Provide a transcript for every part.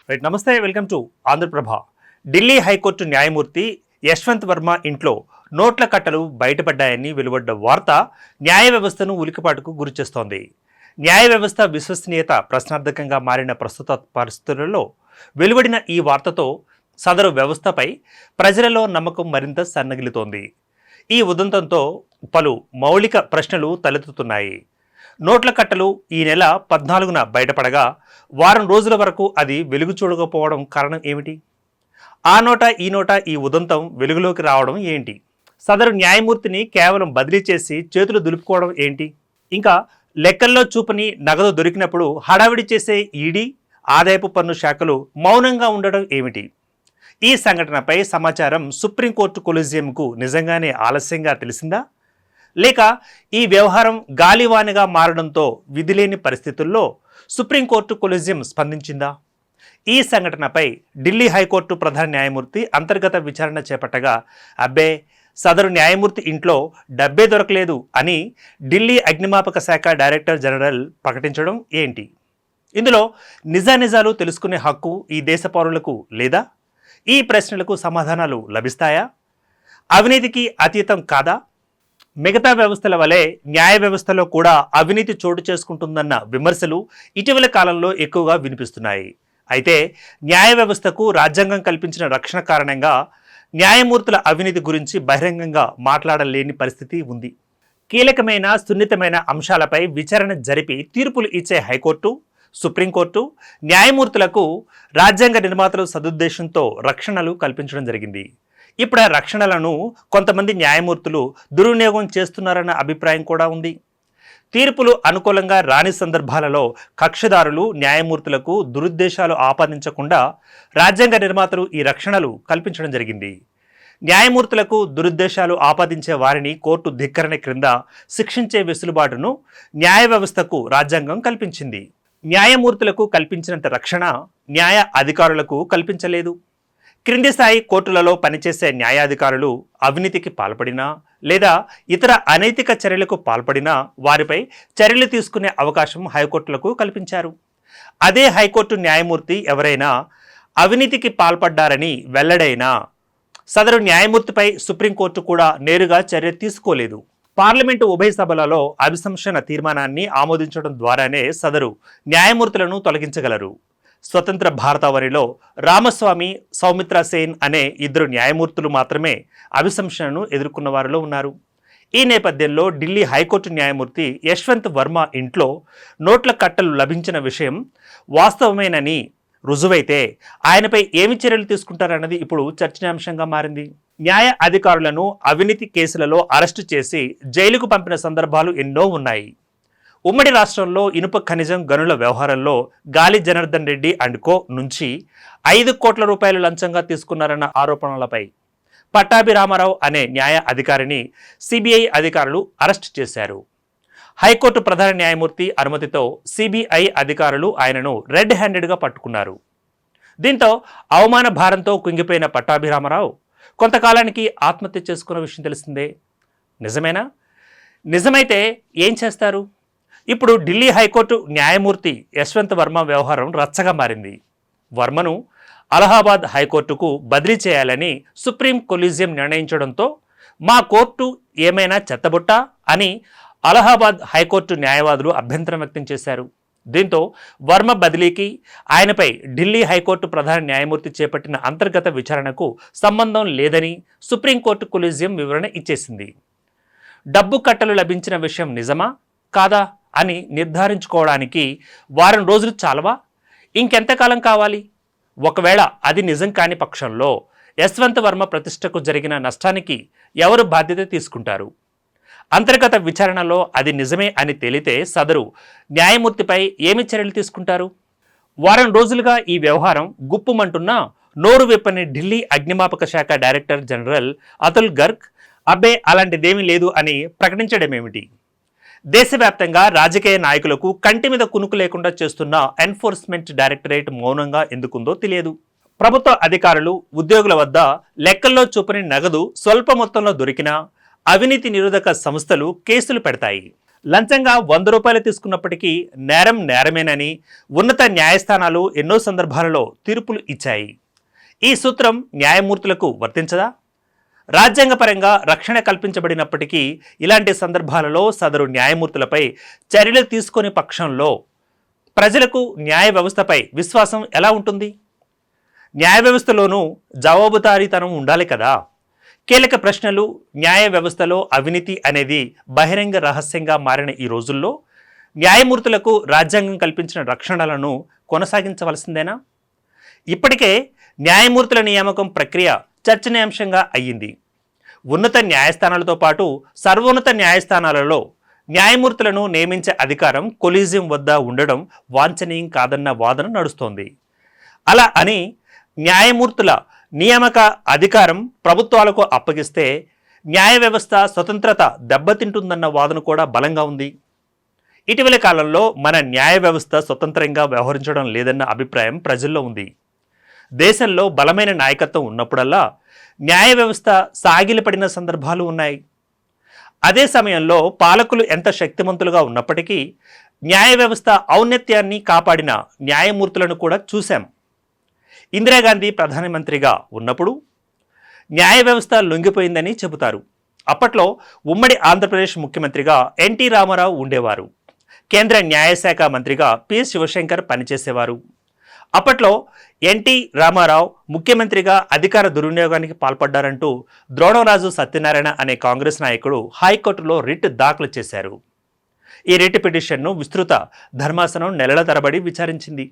Right, నమస్తే, welcome to Andhra Prabha. Delhi high court న్యాయమూర్తి యశ్వంత్ వర్మ ఇంట్లో నోట్ల కట్టలు బయటపడ్డాయని వెలువడ్డ వార్త న్యాయ వ్యవస్థను ఉలికిపాటుకు గురిచేస్తోంది. న్యాయ వ్యవస్థ విశ్వసనీయత ప్రశ్నార్థకంగా మారిన ప్రస్తుత పరిస్థితులలో వెలువడిన ఈ వార్తతో సదరు వ్యవస్థపై ప్రజలలో నమ్మకం మరింత సన్నగిలుతోంది. ఈ ఉదంతంతో పలు మౌలిక ప్రశ్నలు తలెత్తుతున్నాయి. నోట్ల కట్టలు ఈ నెల 14న బయటపడగా వారం రోజుల వరకు అది వెలుగు చూడకపోవడం కారణం ఏమిటి? ఆ నోట ఈ ఉదంతం వెలుగులోకి రావడం ఏంటి? సదరు న్యాయమూర్తిని కేవలం బదిలీ చేసి చేతులు దులుపుకోవడం ఏంటి? ఇంకా లెక్కల్లో చూపని నగదు దొరికినప్పుడు హడావిడి చేసే ఈడీ, ఆదాయపు పన్ను శాఖలు మౌనంగా ఉండడం ఏమిటి? ఈ సంఘటనపై సమాచారం సుప్రీంకోర్టు కొలీజియంకు నిజంగానే ఆలస్యంగా తెలిసిందా? లేక ఈ వ్యవహారం గాలివానగా మారడంతో విధిలేని పరిస్థితుల్లో సుప్రీంకోర్టు కొలీజియం స్పందించిందా? ఈ సంఘటనపై ఢిల్లీ హైకోర్టు ప్రధాన న్యాయమూర్తి అంతర్గత విచారణ చేపట్టగా అబ్బే, సదరు న్యాయమూర్తి ఇంట్లో డబ్బే దొరకలేదు అని ఢిల్లీ అగ్నిమాపక శాఖ డైరెక్టర్ జనరల్ ప్రకటించడం ఏంటి? ఇందులో నిజానిజాలు తెలుసుకునే హక్కు ఈ దేశ పౌరులకు లేదా? ఈ ప్రశ్నలకు సమాధానాలు లభిస్తాయా? అవినీతికి అతీతం కాదా? మిగతా వ్యవస్థల వలె న్యాయ వ్యవస్థలో కూడా అవినీతి చోటు చేసుకుంటుందన్న విమర్శలు ఇటీవల కాలంలో ఎక్కువగా వినిపిస్తున్నాయి. అయితే న్యాయ వ్యవస్థకు రాజ్యాంగం కల్పించిన రక్షణ కారణంగా న్యాయమూర్తుల అవినీతి గురించి బహిరంగంగా మాట్లాడలేని పరిస్థితి ఉంది. కీలకమైన సున్నితమైన అంశాలపై విచారణ జరిపి తీర్పులు ఇచ్చే హైకోర్టు, సుప్రీంకోర్టు న్యాయమూర్తులకు రాజ్యాంగ నిర్మాతలు సదుద్దేశంతో రక్షణలు కల్పించడం జరిగింది. ఇప్పుడు ఆ రక్షణలను కొంతమంది న్యాయమూర్తులు దుర్వినియోగం చేస్తున్నారన్న అభిప్రాయం కూడా ఉంది. తీర్పులు అనుకూలంగా రాని సందర్భాలలో కక్షదారులు న్యాయమూర్తులకు దురుద్దేశాలు ఆపాదించకుండా రాజ్యాంగ నిర్మాతలు ఈ రక్షణలు కల్పించడం జరిగింది. న్యాయమూర్తులకు దురుద్దేశాలు ఆపాదించే వారిని కోర్టు ధిక్కరణ క్రింద శిక్షించే వెసులుబాటును న్యాయ వ్యవస్థకు రాజ్యాంగం కల్పించింది. న్యాయమూర్తులకు కల్పించినంత రక్షణ న్యాయ అధికారులకు కల్పించలేదు. క్రింది స్థాయి కోర్టులలో పనిచేసే న్యాయాధికారులు అవినీతికి పాల్పడినా లేదా ఇతర అనైతిక చర్యలకు పాల్పడినా వారిపై చర్యలు తీసుకునే అవకాశం హైకోర్టులకు కల్పించారు. అదే హైకోర్టు న్యాయమూర్తి ఎవరైనా అవినీతికి పాల్పడ్డారని వెల్లడైనా సదరు న్యాయమూర్తిపై సుప్రీంకోర్టు కూడా నేరుగా చర్య తీసుకోలేదు. పార్లమెంటు ఉభయ సభలలో అభిశంసన తీర్మానాన్ని ఆమోదించడం ద్వారానే సదరు న్యాయమూర్తులను తొలగించగలరు. స్వతంత్ర భారతావనిలో రామస్వామి, సౌమిత్ర సేన్ అనే ఇద్దరు న్యాయమూర్తులు మాత్రమే అభిశంసనను ఎదుర్కొన్న వారిలో ఉన్నారు. ఈ నేపథ్యంలో ఢిల్లీ హైకోర్టు న్యాయమూర్తి యశ్వంత్ వర్మ ఇంట్లో నోట్ల కట్టలు లభించిన విషయం వాస్తవమేనని రుజువైతే ఆయనపై ఏమి చర్యలు తీసుకుంటారన్నది ఇప్పుడు చర్చనీయాంశంగా మారింది. న్యాయ అధికారులను అవినీతి కేసులలో అరెస్టు చేసి జైలుకు పంపిన సందర్భాలు ఎన్నో ఉన్నాయి. ఉమ్మడి రాష్ట్రంలో ఇనుప ఖనిజం గనుల వ్యవహారంలో గాలి జనార్దన్ రెడ్డి అండ్ కో నుంచి 5 కోట్ల రూపాయలు లంచంగా తీసుకున్నారన్న ఆరోపణలపై పట్టాభి రామారావు అనే న్యాయ అధికారిని సిబిఐ అధికారులు అరెస్ట్ చేశారు. హైకోర్టు ప్రధాన న్యాయమూర్తి అనుమతితో సిబిఐ అధికారులు ఆయనను రెడ్ హ్యాండెడ్గా పట్టుకున్నారు. దీంతో అవమాన భారంతో కుంగిపోయిన పట్టాభి రామారావు కొంతకాలానికి ఆత్మహత్య చేసుకున్న విషయం తెలిసిందే. నిజమేనా? నిజమైతే ఏం చేస్తారు? ఇప్పుడు ఢిల్లీ హైకోర్టు న్యాయమూర్తి యశ్వంత్ వర్మ వ్యవహారం రచ్చగా మారింది. వర్మను అలహాబాద్ హైకోర్టుకు బదిలీ చేయాలని సుప్రీం కొలీజియం నిర్ణయించడంతో మా కోర్టు ఏమైనా చెత్తబుట్ట అని అలహాబాద్ హైకోర్టు న్యాయవాదులు అభ్యంతరం వ్యక్తం చేశారు. దీంతో వర్మ బదిలీకి ఆయనపై ఢిల్లీ హైకోర్టు ప్రధాన న్యాయమూర్తి చేపట్టిన అంతర్గత విచారణకు సంబంధం లేదని సుప్రీంకోర్టు కొలీజియం వివరణ ఇచ్చేసింది. డబ్బు కట్టలు లభించిన విషయం నిజమా కాదా అని నిర్ధారించుకోవడానికి వారం రోజులు చాలవా? ఇంకెంతకాలం కావాలి? ఒకవేళ అది నిజం కాని పక్షంలో యశ్వంత్ వర్మ ప్రతిష్టకు జరిగిన నష్టానికి ఎవరు బాధ్యత తీసుకుంటారు? అంతర్గత విచారణలో అది నిజమే అని తేలితే సదరు న్యాయమూర్తిపై ఏమి చర్యలు తీసుకుంటారు? వారం రోజులుగా ఈ వ్యవహారం గుప్పుమంటున్నా నోరు విప్పని ఢిల్లీ అగ్నిమాపక శాఖ డైరెక్టర్ జనరల్ అతుల్ గర్గ్ అబ్బే అలాంటిదేమీ లేదు అని ప్రకటించడమేమిటి? దేశవ్యాప్తంగా రాజకీయ నాయకులకు కంటి మీద కునుకు లేకుండా చేస్తున్న ఎన్ఫోర్స్మెంట్ డైరెక్టరేట్ మౌనంగా ఎందుకుందో తెలియదు. ప్రభుత్వ అధికారులు, ఉద్యోగుల వద్ద లెక్కల్లో చూపని నగదు స్వల్ప మొత్తంలో దొరికినా అవినీతి నిరోధక సంస్థలు కేసులు పెడతాయి. లంచంగా 100 రూపాయలు తీసుకున్నప్పటికీ నేరం నేరమేనని ఉన్నత న్యాయస్థానాలు ఎన్నో సందర్భాలలో తీర్పులు ఇచ్చాయి. ఈ సూత్రం న్యాయమూర్తులకు వర్తించదా? రాజ్యాంగపరంగా రక్షణ కల్పించబడినప్పటికీ ఇలాంటి సందర్భాలలో సదరు న్యాయమూర్తులపై చర్యలు తీసుకునే పక్షంలో ప్రజలకు న్యాయ వ్యవస్థపై విశ్వాసం ఎలా ఉంటుంది? న్యాయ వ్యవస్థలోనూ జవాబుదారీతనం ఉండాలి కదా. కీలక ప్రశ్నలు, న్యాయ వ్యవస్థలో అవినీతి అనేది బహిరంగ రహస్యంగా మారిన ఈ రోజుల్లో న్యాయమూర్తులకు రాజ్యాంగం కల్పించిన రక్షణలను కొనసాగించవలసిందేనా? ఇప్పటికే న్యాయమూర్తుల నియామకం ప్రక్రియ చర్చనీయాంశంగా అయ్యింది. ఉన్నత న్యాయస్థానాలతో పాటు సర్వోన్నత న్యాయస్థానాలలో న్యాయమూర్తులను నియమించే అధికారం కొలీజియం వద్ద ఉండడం వాంఛనీయం కాదన్న వాదన నడుస్తోంది. అలా అని న్యాయమూర్తుల నియామక అధికారం ప్రభుత్వాలకు అప్పగిస్తే న్యాయ వ్యవస్థ స్వతంత్రత దెబ్బతింటుందన్న వాదన కూడా బలంగా ఉంది. ఇటీవలి కాలంలో మన న్యాయ వ్యవస్థ స్వతంత్రంగా వ్యవహరించడం లేదన్న అభిప్రాయం ప్రజల్లో ఉంది. దేశంలో బలమైన నాయకత్వం ఉన్నప్పుడల్లా న్యాయ వ్యవస్థ సాగిలపడిన సందర్భాలు ఉన్నాయి. అదే సమయంలో పాలకులు ఎంత శక్తిమంతులుగా ఉన్నప్పటికీ న్యాయ వ్యవస్థ ఔన్నత్యాన్ని కాపాడిన న్యాయమూర్తులను కూడా చూశాం. ఇందిరాగాంధీ ప్రధానమంత్రిగా ఉన్నప్పుడు న్యాయ వ్యవస్థ లొంగిపోయిందని చెబుతారు. అప్పట్లో ఉమ్మడి ఆంధ్రప్రదేశ్ ముఖ్యమంత్రిగా ఎన్టీ రామారావు ఉండేవారు. కేంద్ర న్యాయశాఖ మంత్రిగా పి శివశంకర్ పనిచేసేవారు. అప్పట్లో ఎన్టీ రామారావు ముఖ్యమంత్రిగా అధికార దుర్వినియోగానికి పాల్పడ్డారంటూ ద్రోణంరాజు సత్యనారాయణ అనే కాంగ్రెస్ నాయకుడు హైకోర్టులో రిట్ దాఖలు చేశారు. ఈ రిట్ పిటిషన్ను విస్తృత ధర్మాసనం నెలల తరబడి విచారించింది.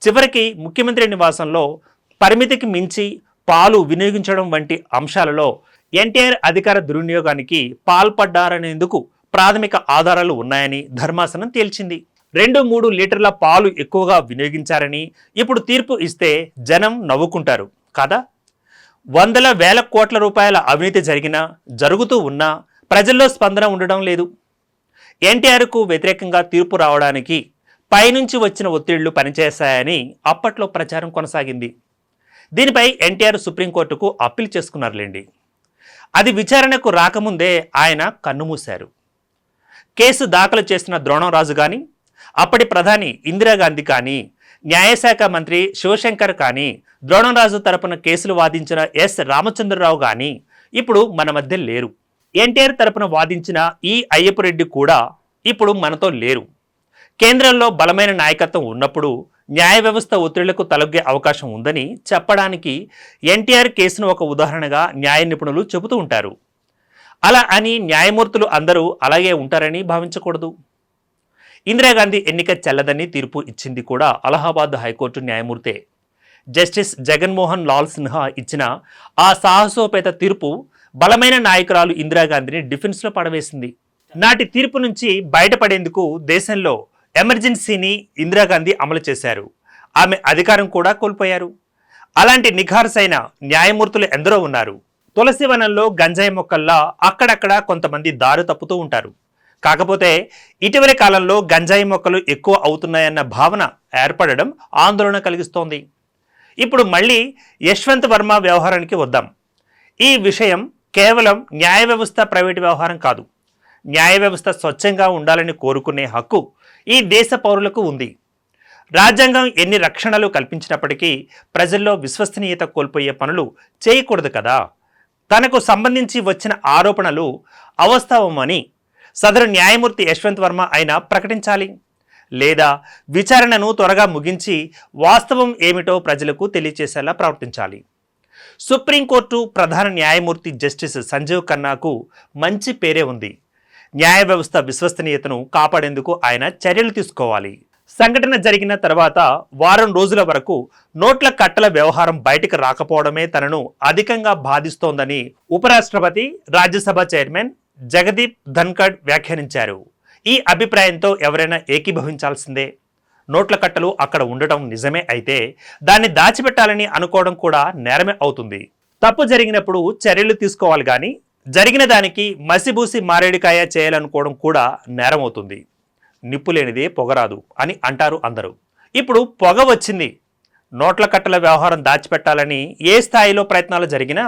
చివరికి ముఖ్యమంత్రి నివాసంలో పరిమితికి మించి పాలు వినియోగించడం వంటి అంశాలలో ఎన్టీఆర్ అధికార దుర్వినియోగానికి పాల్పడ్డారనేందుకు ప్రాథమిక ఆధారాలు ఉన్నాయని ధర్మాసనం తేల్చింది. 2-3 లీటర్ల పాలు ఎక్కువగా వినియోగించారని ఇప్పుడు తీర్పు ఇస్తే జనం నవ్వుకుంటారు కాదా? వందల వేల కోట్ల రూపాయల అవినీతి జరుగుతూ ఉన్నా ప్రజల్లో స్పందన ఉండడం లేదు. ఎన్టీఆర్కు వ్యతిరేకంగా తీర్పు రావడానికి పైనుంచి వచ్చిన ఒత్తిళ్లు పనిచేశాయని అప్పట్లో ప్రచారం కొనసాగింది. దీనిపై ఎన్టీఆర్ సుప్రీంకోర్టుకు అప్పీల్ చేసుకున్నారులేండి. అది విచారణకు రాకముందే ఆయన కన్నుమూశారు. కేసు దాఖలు చేసిన ద్రోణంరాజు కానీ, అప్పటి ప్రధాని ఇందిరాగాంధీ కానీ, న్యాయశాఖ మంత్రి శివశంకర్ కానీ, ద్రోణంరాజు తరపున కేసులు వాదించిన ఎస్ రామచంద్రరావు కానీ ఇప్పుడు మన మధ్య లేరు. ఎన్టీఆర్ తరపున వాదించిన ఈ అయ్యప్పరెడ్డి కూడా ఇప్పుడు మనతో లేరు. కేంద్రంలో బలమైన నాయకత్వం ఉన్నప్పుడు న్యాయ వ్యవస్థ ఒత్తిళ్లకు తలొగ్గే అవకాశం ఉందని చెప్పడానికి ఎన్టీఆర్ కేసును ఒక ఉదాహరణగా న్యాయ నిపుణులు చెబుతూ ఉంటారు. అలా అని న్యాయమూర్తులు అందరూ అలాగే ఉంటారని భావించకూడదు. ఇందిరాగాంధీ ఎన్నిక చెల్లదని తీర్పు ఇచ్చింది కూడా అలహాబాద్ హైకోర్టు న్యాయమూర్తే. జస్టిస్ జగన్మోహన్ లాల్ సిన్హా ఇచ్చిన ఆ సాహసోపేత తీర్పు బలమైన నాయకురాలు ఇందిరాగాంధీని డిఫెన్స్లో పడవేసింది. నాటి తీర్పు నుంచి బయటపడేందుకు దేశంలో ఎమర్జెన్సీని ఇందిరాగాంధీ అమలు చేశారు. ఆమె అధికారం కూడా కోల్పోయారు. అలాంటి నిఖార్సైన న్యాయమూర్తులు ఎందరో ఉన్నారు. తులసివనంలో గంజాయి మొక్కల్లా అక్కడక్కడ కొంతమంది దారి తప్పుతూ ఉంటారు. కాకపోతే ఇటీవలి కాలంలో గంజాయి మొక్కలు ఎక్కువ అవుతున్నాయన్న భావన ఏర్పడడం ఆందోళన కలిగిస్తోంది. ఇప్పుడు మళ్ళీ యశ్వంత్ వర్మ వ్యవహారానికి వద్దాం. ఈ విషయం కేవలం న్యాయ వ్యవస్థ ప్రైవేటు వ్యవహారం కాదు. న్యాయ వ్యవస్థ స్వచ్ఛంగా ఉండాలని కోరుకునే హక్కు ఈ దేశ పౌరులకు ఉంది. రాజ్యాంగం ఎన్ని రక్షణలు కల్పించినప్పటికీ ప్రజల్లో విశ్వసనీయత కోల్పోయే పనులు చేయకూడదు కదా. తనకు సంబంధించి వచ్చిన ఆరోపణలు అవాస్తవమని సదరు న్యాయమూర్తి యశ్వంత్ వర్మ అయినా ప్రకటించాలి, లేదా విచారణను త్వరగా ముగించి వాస్తవం ఏమిటో ప్రజలకు తెలియచేసేలా ప్రవర్తించాలి. సుప్రీంకోర్టు ప్రధాన న్యాయమూర్తి జస్టిస్ సంజీవ్ ఖన్నాకు మంచి పేరే ఉంది. న్యాయ వ్యవస్థ విశ్వసనీయతను కాపాడేందుకు ఆయన చర్యలు తీసుకోవాలి. సంఘటన జరిగిన తర్వాత వారం రోజుల వరకు నోట్ల కట్టల వ్యవహారం బయటకు రాకపోవడమే తనను అధికంగా బాధిస్తోందని ఉపరాష్ట్రపతి, రాజ్యసభ చైర్మన్ జగదీప్ ధన్ఖడ్ వ్యాఖ్యానించారు. ఈ అభిప్రాయంతో ఎవరైనా ఏకీభవించాల్సిందే. నోట్ల కట్టలు అక్కడ ఉండటం నిజమే అయితే దాన్ని దాచిపెట్టాలని అనుకోవడం కూడా నేరమే అవుతుంది. తప్పు జరిగినప్పుడు చర్యలు తీసుకోవాలి కానీ జరిగిన దానికి మసిబూసి మారేడికాయ చేయాలనుకోవడం కూడా నేరం అవుతుంది. నిప్పు లేనిదే పొగరాదు అని అంటారు అందరూ. ఇప్పుడు పొగ వచ్చింది. నోట్ల కట్టల వ్యవహారం దాచిపెట్టాలని ఏ స్థాయిలో ప్రయత్నాలు జరిగినా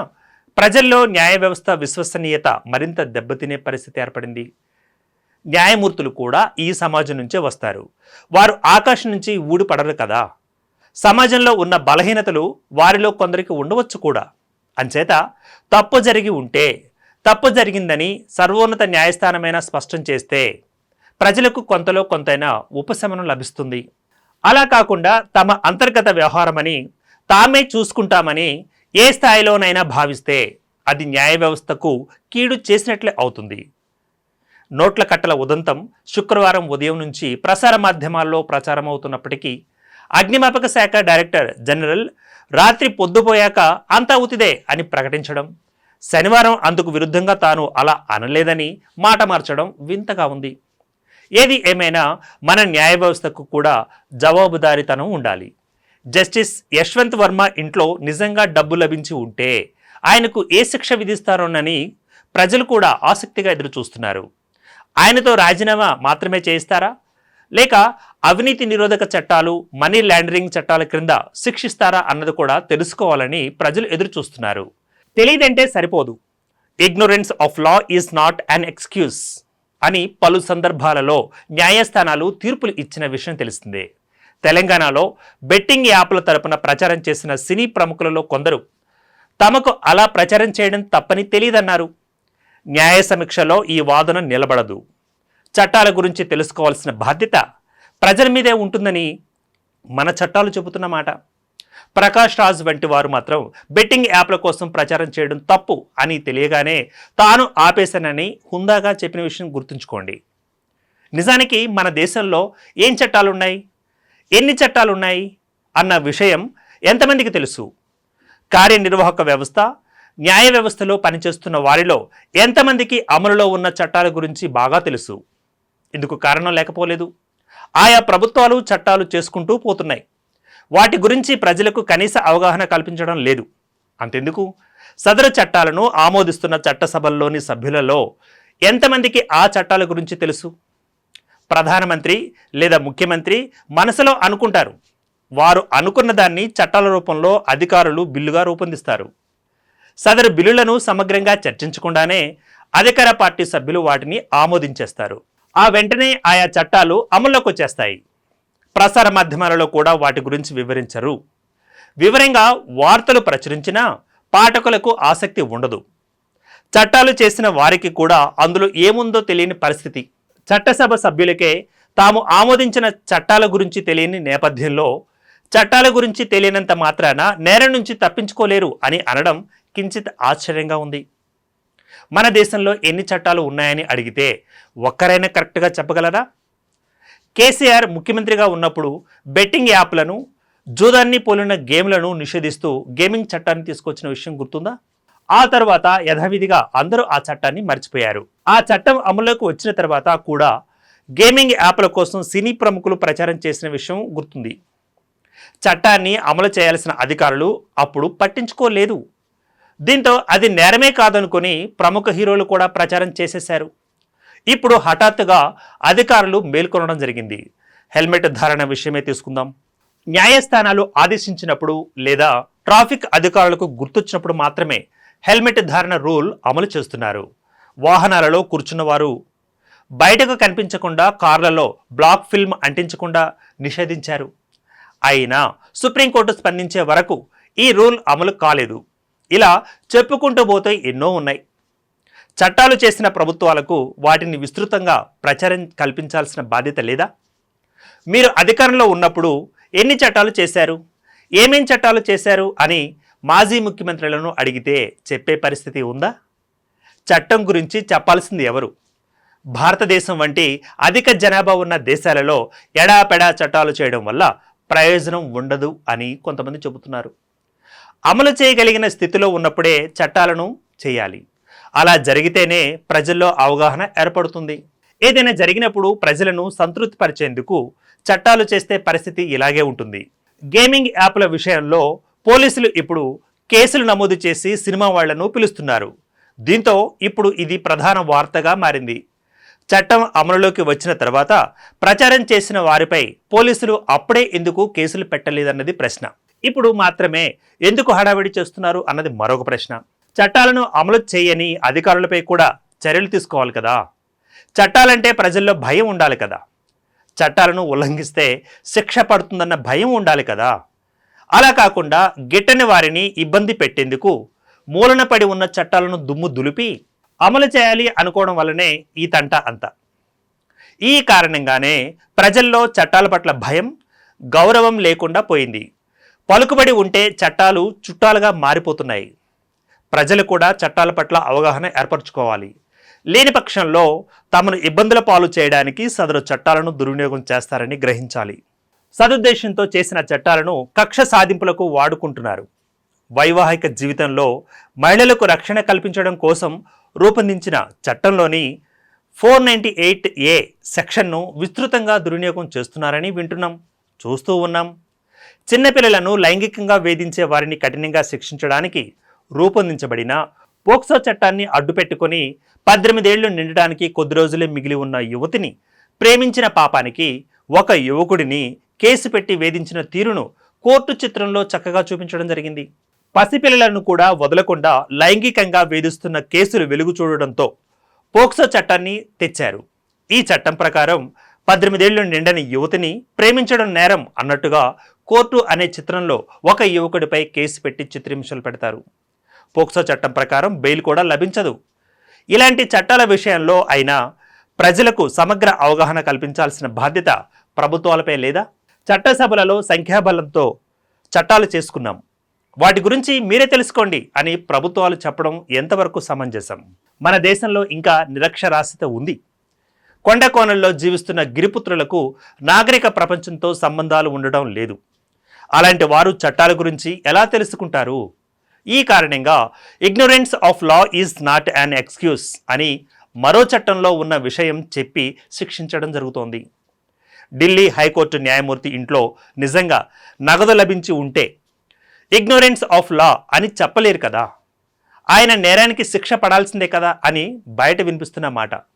ప్రజల్లో న్యాయ వ్యవస్థ విశ్వసనీయత మరింత దెబ్బతినే పరిస్థితి ఏర్పడింది. న్యాయమూర్తులు కూడా ఈ సమాజం నుంచే వస్తారు. వారు ఆకాశం నుంచి ఊడిపడరు కదా. సమాజంలో ఉన్న బలహీనతలు వారిలో కొందరికి ఉండవచ్చు కూడా. అంచేత తప్పు జరిగి ఉంటే తప్పు జరిగిందని సర్వోన్నత న్యాయస్థానమైనా స్పష్టం చేస్తే ప్రజలకు కొంతలో కొంతైనా ఉపశమనం లభిస్తుంది. అలా కాకుండా తమ అంతర్గత వ్యవహారమని తామే చూసుకుంటామని ఏ స్థాయిలోనైనా భావిస్తే అది న్యాయ వ్యవస్థకు కీడు చేసినట్లే అవుతుంది. నోట్ల కట్టల ఉదంతం శుక్రవారం ఉదయం నుంచి ప్రసార మాధ్యమాల్లో ప్రచారమవుతున్నప్పటికీ అగ్నిమాపక శాఖ డైరెక్టర్ జనరల్ రాత్రి పొద్దుపోయాక అంతా ఉతిదే అని ప్రకటించడం, శనివారం అందుకు విరుద్ధంగా తాను అలా అనలేదని మాట మార్చడం వింతగా ఉంది. ఏది ఏమైనా మన న్యాయ వ్యవస్థకు కూడా జవాబుదారీతనం ఉండాలి. జస్టిస్ యశ్వంత్ వర్మ ఇంట్లో నిజంగా డబ్బు లభించి ఉంటే ఆయనకు ఏ శిక్ష విధిస్తారోనని ప్రజలు కూడా ఆసక్తిగా ఎదురు చూస్తున్నారు. ఆయనతో రాజీనామా మాత్రమే చేయిస్తారా, లేక అవినీతి నిరోధక చట్టాలు, మనీ లాండరింగ్ చట్టాల క్రింద శిక్షిస్తారా అన్నది కూడా తెలుసుకోవాలని ప్రజలు ఎదురు చూస్తున్నారు. తెలియదంటే సరిపోదు, ignorance of law is not an excuse అని పలు సందర్భాలలో న్యాయస్థానాలు తీర్పులు ఇచ్చిన విషయం తెలిసిందే. తెలంగాణలో బెట్టింగ్ యాప్ల తరపున ప్రచారం చేసిన సినీ ప్రముఖులలో కొందరు తమకు అలా ప్రచారం చేయడం తప్పని తెలియదన్నారు. న్యాయ సమీక్షలో ఈ వాదన నిలబడదు. చట్టాల గురించి తెలుసుకోవాల్సిన బాధ్యత ప్రజల మీదే ఉంటుందని మన చట్టాలు చెబుతున్నమాట. ప్రకాష్ రాజ్ వంటి వారు మాత్రం బెట్టింగ్ యాప్ల కోసం ప్రచారం చేయడం తప్పు అని తెలియగానే తాను ఆపేశానని హుందాగా చెప్పిన విషయం గుర్తుంచుకోండి. నిజానికి మన దేశంలో ఏం చట్టాలున్నాయి, ఎన్ని చట్టాలున్నాయి అన్న విషయం ఎంతమందికి తెలుసు? కార్యనిర్వాహక వ్యవస్థ, న్యాయ వ్యవస్థలో పనిచేస్తున్న వారిలో ఎంతమందికి అమలులో ఉన్న చట్టాల గురించి బాగా తెలుసు? ఇందుకు కారణం లేకపోలేదు. ఆయా ప్రభుత్వాలు చట్టాలు చేసుకుంటూ పోతున్నాయి. వాటి గురించి ప్రజలకు కనీస అవగాహన కల్పించడం లేదు. అంతెందుకు, సదరు చట్టాలను ఆమోదిస్తున్న చట్టసభల్లోని సభ్యులలో ఎంతమందికి ఆ చట్టాల గురించి తెలుసు? ప్రధానమంత్రి లేదా ముఖ్యమంత్రి మనసులో అనుకుంటారు. వారు అనుకున్న దాన్ని చట్టాల రూపంలో అధికారులు బిల్లుగా రూపొందిస్తారు. సదరు బిల్లులను సమగ్రంగా చర్చించకుండానే అధికార పార్టీ సభ్యులు వాటిని ఆమోదించేస్తారు. ఆ వెంటనే ఆయా చట్టాలు అమల్లోకి వచ్చేస్తాయి. ప్రసార మాధ్యమాలలో కూడా వాటి గురించి వివరించరు. వివరంగా వార్తలు ప్రచురించినా పాఠకులకు ఆసక్తి ఉండదు. చట్టాలు చేసిన వారికి కూడా అందులో ఏముందో తెలియని పరిస్థితి. చట్టసభ సభ్యులకే తాము ఆమోదించిన చట్టాల గురించి తెలియని నేపథ్యంలో చట్టాల గురించి తెలియనంత మాత్రాన నేరం నుంచి తప్పించుకోలేరు అని అనడం కించిత్ ఆశ్చర్యంగా ఉంది. మన దేశంలో ఎన్ని చట్టాలు ఉన్నాయని అడిగితే ఒక్కరైనా కరెక్ట్గా చెప్పగలరా? కేసీఆర్ ముఖ్యమంత్రిగా ఉన్నప్పుడు బెట్టింగ్ యాప్లను, జూదాన్ని పోలిన గేమ్లను నిషేధిస్తూ గేమింగ్ చట్టాన్ని తీసుకొచ్చిన విషయం గుర్తుందా? ఆ తర్వాత యథావిధిగా అందరూ ఆ చట్టాన్ని మర్చిపోయారు. ఆ చట్టం అమలులోకి వచ్చిన తర్వాత కూడా గేమింగ్ యాప్ల కోసం సినీ ప్రముఖులు ప్రచారం చేసిన విషయం గుర్తుంది. చట్టాన్ని అమలు చేయాల్సిన అధికారులు అప్పుడు పట్టించుకోలేదు. దీంతో అది నేరమే కాదనుకొని ప్రముఖ హీరోలు కూడా ప్రచారం చేసేశారు. ఇప్పుడు హఠాత్తుగా అధికారులు మేల్కొనడం జరిగింది. హెల్మెట్ ధారణ విషయమే తీసుకుందాం. న్యాయస్థానాలు ఆదేశించినప్పుడు లేదా ట్రాఫిక్ అధికారులకు గుర్తొచ్చినప్పుడు మాత్రమే హెల్మెట్ ధారణ రూల్ అమలు చేస్తున్నారు. వాహనాలలో కూర్చున్నవారు బయటకు కనిపించకుండా కార్లలో బ్లాక్ ఫిల్మ్ అంటించకుండా నిషేధించారు. అయినా సుప్రీంకోర్టు స్పందించే వరకు ఈ రూల్ అమలు కాలేదు. ఇలా చెప్పుకుంటూ పోతే ఎన్నో ఉన్నాయి. చట్టాలు చేసిన ప్రభుత్వాలకు వాటిని విస్తృతంగా ప్రచారం కల్పించాల్సిన బాధ్యత లేదా? మీరు అధికారంలో ఉన్నప్పుడు ఎన్ని చట్టాలు చేశారు, ఏమేం చట్టాలు చేశారు అని మాజీ ముఖ్యమంత్రులను అడిగితే చెప్పే పరిస్థితి ఉందా? చట్టం గురించి చెప్పాల్సింది ఎవరు? భారతదేశం వంటి అధిక జనాభా ఉన్న దేశాలలో ఎడాపెడా చట్టాలు చేయడం వల్ల ప్రయోజనం ఉండదు అని కొంతమంది చెబుతున్నారు. అమలు చేయగలిగిన స్థితిలో ఉన్నప్పుడే చట్టాలను చేయాలి. అలా జరిగితేనే ప్రజల్లో అవగాహన ఏర్పడుతుంది. ఏదైనా జరిగినప్పుడు ప్రజలను సంతృప్తిపరిచేందుకు చట్టాలు చేస్తే పరిస్థితి ఇలాగే ఉంటుంది. గేమింగ్ యాప్ల విషయంలో పోలీసులు ఇప్పుడు కేసులు నమోదు చేసి సినిమా వాళ్లను పిలుస్తున్నారు. దీంతో ఇప్పుడు ఇది ప్రధాన వార్తగా మారింది. చట్టం అమలులోకి వచ్చిన తర్వాత ప్రచారం చేసిన వారిపై పోలీసులు అప్పుడే ఎందుకు కేసులు పెట్టలేదన్నది ప్రశ్న. ఇప్పుడు మాత్రమే ఎందుకు హడావిడి చేస్తున్నారు అన్నది మరొక ప్రశ్న. చట్టాలను అమలు చేయని అధికారులపై కూడా చర్యలు తీసుకోవాలి కదా. చట్టాలంటే ప్రజల్లో భయం ఉండాలి కదా. చట్టాలను ఉల్లంఘిస్తే శిక్ష పడుతుందన్న భయం ఉండాలి కదా. అలా కాకుండా గిట్టని వారిని ఇబ్బంది పెట్టేందుకు మూలన పడి ఉన్న చట్టాలను దుమ్ము దులిపి అమలు చేయాలి అనుకోవడం వల్లనే ఈ తంట అంతా. ఈ కారణంగానే ప్రజల్లో చట్టాల పట్ల భయం, గౌరవం లేకుండా పోయింది. పలుకుబడి ఉంటే చట్టాలు చుట్టాలుగా మారిపోతున్నాయి. ప్రజలు కూడా చట్టాల పట్ల అవగాహన ఏర్పరచుకోవాలి. లేని పక్షంలో తమను ఇబ్బందుల పాలు చేయడానికి సదరు చట్టాలను దుర్వినియోగం చేస్తారని గ్రహించాలి. సదుద్దేశంతో చేసిన చట్టాలను కక్ష సాధింపులకు వాడుకుంటున్నారు. వైవాహిక జీవితంలో మహిళలకు రక్షణ కల్పించడం కోసం రూపొందించిన చట్టంలోని 498A సెక్షన్ను విస్తృతంగా దుర్వినియోగం చేస్తున్నారని వింటున్నాం, చూస్తూ ఉన్నాం. చిన్నపిల్లలను లైంగికంగా వేధించే వారిని కఠినంగా శిక్షించడానికి రూపొందించబడిన పోక్సో చట్టాన్ని అడ్డుపెట్టుకుని 18 ఏళ్లు నిండడానికి కొద్ది రోజులే మిగిలి ఉన్న యువతిని ప్రేమించిన పాపానికి ఒక యువకుడిని కేసు పెట్టి వేధించిన తీరును కోర్టు చిత్రంలో చక్కగా చూపించడం జరిగింది. పసిపిల్లలను కూడా వదలకుండా లైంగికంగా వేధిస్తున్న కేసులు వెలుగు చూడడంతో పోక్సో చట్టాన్ని తెచ్చారు. ఈ చట్టం ప్రకారం 18 ఏళ్లు నిండని యువతిని ప్రేమించడం నేరం అన్నట్టుగా కోర్టు అనే చిత్రంలో ఒక యువకుడిపై కేసు పెట్టి చిత్రహింసలు పెడతారు. పోక్సో చట్టం ప్రకారం బెయిల్ కూడా లభించదు. ఇలాంటి చట్టాల విషయంలో అయినా ప్రజలకు సమగ్ర అవగాహన కల్పించాల్సిన బాధ్యత ప్రభుత్వాలపై లేదా? చట్టసభలలో సంఖ్యాబలంతో చట్టాలు చేసుకున్నాం, వాటి గురించి మీరే తెలుసుకోండి అని ప్రభుత్వాలు చెప్పడం ఎంతవరకు సమంజసం? మన దేశంలో ఇంకా నిరక్షరాస్యత ఉంది. కొండ కోణంలో జీవిస్తున్న గిరిపుత్రులకు నాగరిక ప్రపంచంతో సంబంధాలు ఉండడం లేదు. అలాంటి వారు చట్టాల గురించి ఎలా తెలుసుకుంటారు? ఈ కారణంగా ignorance of law is not an excuse అని మరో చట్టంలో ఉన్న విషయం చెప్పి శిక్షించడం జరుగుతోంది. ఢిల్లీ హైకోర్టు న్యాయమూర్తి ఇంట్లో నిజంగా నగదు లభించి ఉంటే ఇగ్నోరెన్స్ ఆఫ్ లా అని చెప్పలేరు కదా. ఆయన నేరానికి శిక్ష పడాల్సిందే కదా అని బయట వినిపిస్తున్న మాట.